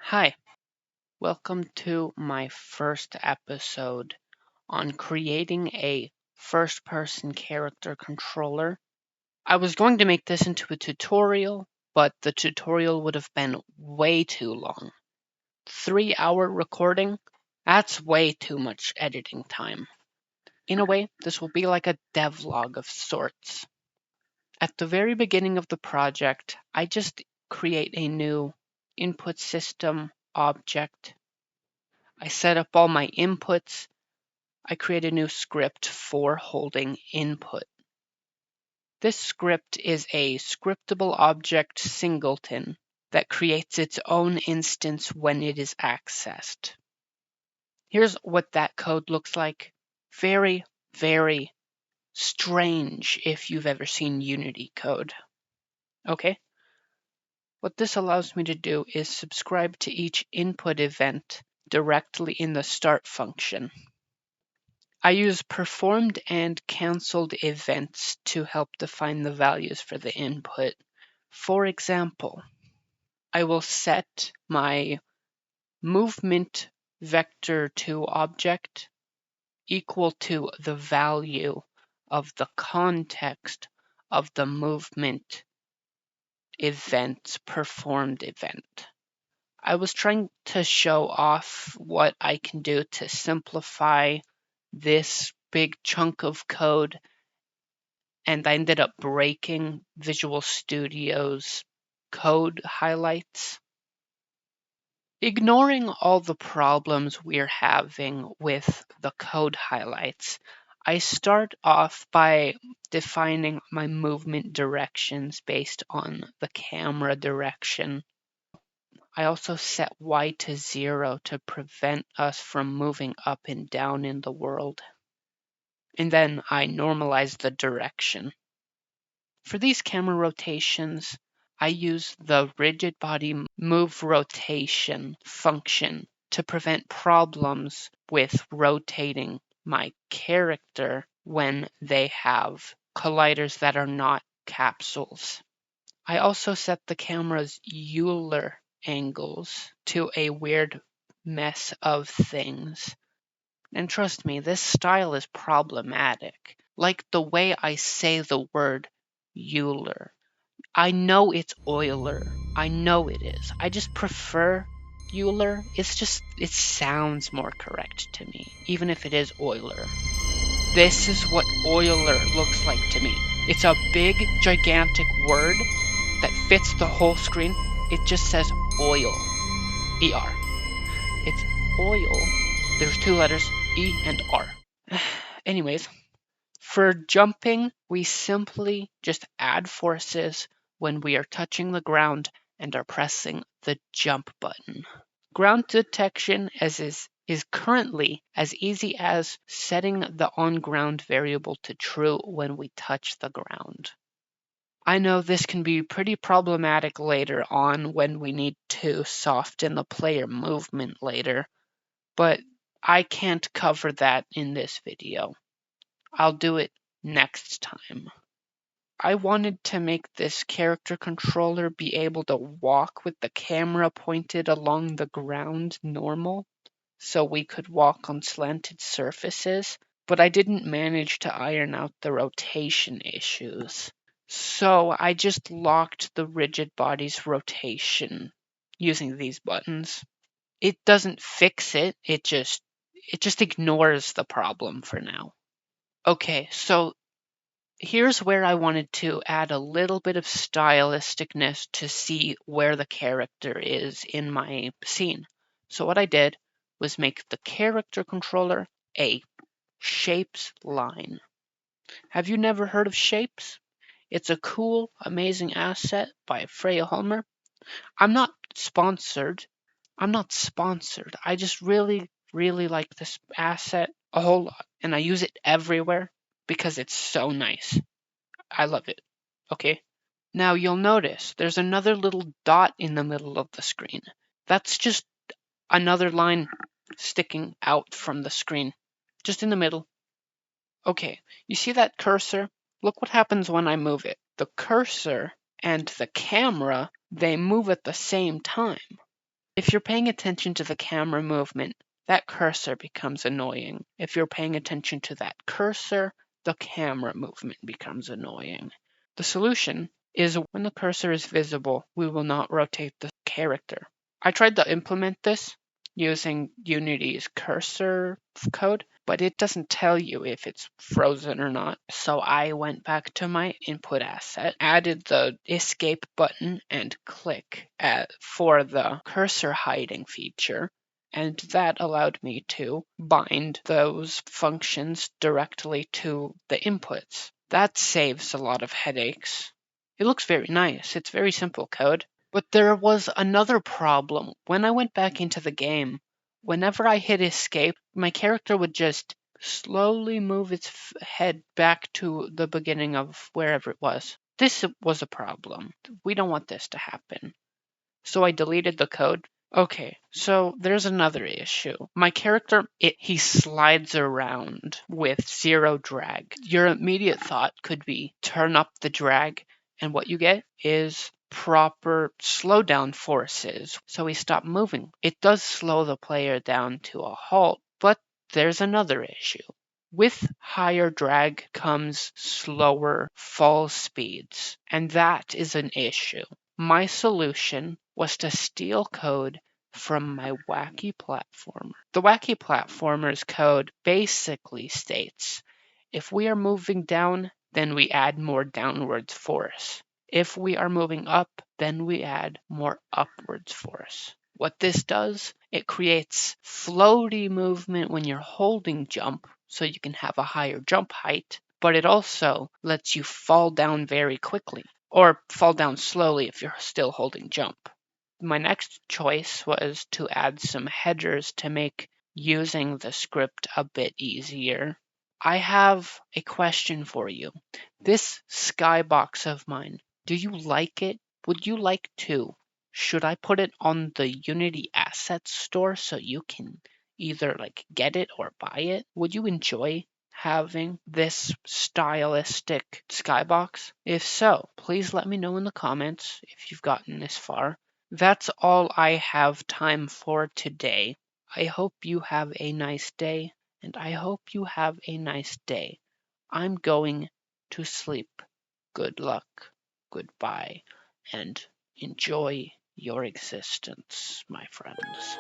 Hi, welcome to my first episode on creating a first-person character controller. I was going to make this into a tutorial, but the tutorial would have been way too long. 3-hour recording? That's way too much editing time. In a way, this will be like a devlog of sorts. At the very beginning of the project, I just create a new input system object. I set up all my inputs. I create a new script for holding input. This script is a scriptable object singleton that creates its own instance when it is accessed. Here's what that code looks like. Very, very strange if you've ever seen Unity code. Okay. What this allows me to do is subscribe to each input event directly in the start function. I use performed and canceled events to help define the values for the input. For example, I will set my movement vector to object equal to the value of the context of the movement event's performed event. I was trying to show off what I can do to simplify this big chunk of code, and I ended up breaking Visual Studio's code highlights. Ignoring all the problems we're having with the code highlights, I start off by defining my movement directions based on the camera direction. I also set Y to 0 to prevent us from moving up and down in the world. And then I normalize the direction. For these camera rotations, I use the rigid body move rotation function to prevent problems with rotating my character when they have colliders that are not capsules. I also set the camera's Euler angles to a weird mess of things. And trust me, this style is problematic. Like the way I say the word Euler. I know it's Euler. I know it is. I just prefer Euler. It sounds more correct to me, even if it is Euler. This is what Euler looks like to me. It's a big, gigantic word that fits the whole screen. It just says oil. E-R. It's oil. There's two letters, E and R. Anyways, for jumping, we simply just add forces when we are touching the ground and are pressing the jump button. Ground detection is currently as easy as setting the onGround variable to true when we touch the ground. I know this can be pretty problematic later on when we need to soften the player movement later, but I can't cover that in this video. I'll do it next time. I wanted to make this character controller be able to walk with the camera pointed along the ground normal, so we could walk on slanted surfaces, but I didn't manage to iron out the rotation issues. So I just locked the rigid body's rotation using these buttons. It doesn't fix it, it just ignores the problem for now. Okay, so here's where I wanted to add a little bit of stylisticness to see where the character is in my scene. So what I did was make the character controller a shapes line. Have you never heard of shapes? It's a cool, amazing asset by Freya Holmer. I'm not sponsored. I just really, really like this asset a whole lot, and I use it everywhere because it's so nice. I love it. Okay. Now you'll notice there's another little dot in the middle of the screen. That's just another line sticking out from the screen, just in the middle. Okay, you see that cursor? Look what happens when I move it. The cursor and the camera, they move at the same time. If you're paying attention to the camera movement, that cursor becomes annoying. If you're paying attention to that cursor, the camera movement becomes annoying. The solution is when the cursor is visible, we will not rotate the character. I tried to implement this using Unity's cursor code, but it doesn't tell you if it's frozen or not. So I went back to my input asset, added the escape button and click for the cursor hiding feature. And that allowed me to bind those functions directly to the inputs. That saves a lot of headaches. It looks very nice. It's very simple code. But there was another problem. When I went back into the game, whenever I hit escape, my character would just slowly move its head back to the beginning of wherever it was. This was a problem. We don't want this to happen. So I deleted the code. Okay, so there's another issue. My character, he slides around with zero drag. Your immediate thought could be turn up the drag, and what you get is proper slowdown forces, so he stopped moving. It does slow the player down to a halt, but there's another issue. With higher drag comes slower fall speeds, and that is an issue. My solution was to steal code from my Wacky Platformer. The Wacky Platformer's code basically states, if we are moving down, then we add more downwards force. If we are moving up, then we add more upwards force. What this does, it creates floaty movement when you're holding jump, so you can have a higher jump height, but it also lets you fall down very quickly, or fall down slowly if you're still holding jump. My next choice was to add some headers to make using the script a bit easier. I have a question for you. This skybox of mine, do you like it? Would you like to? Should I put it on the Unity Assets store so you can either get it or buy it? Would you enjoy having this stylistic skybox? If so, please let me know in the comments if you've gotten this far. That's all I have time for today. I hope you have a nice day, and I hope you have a nice day. I'm going to sleep. Good luck, goodbye, and enjoy your existence, my friends.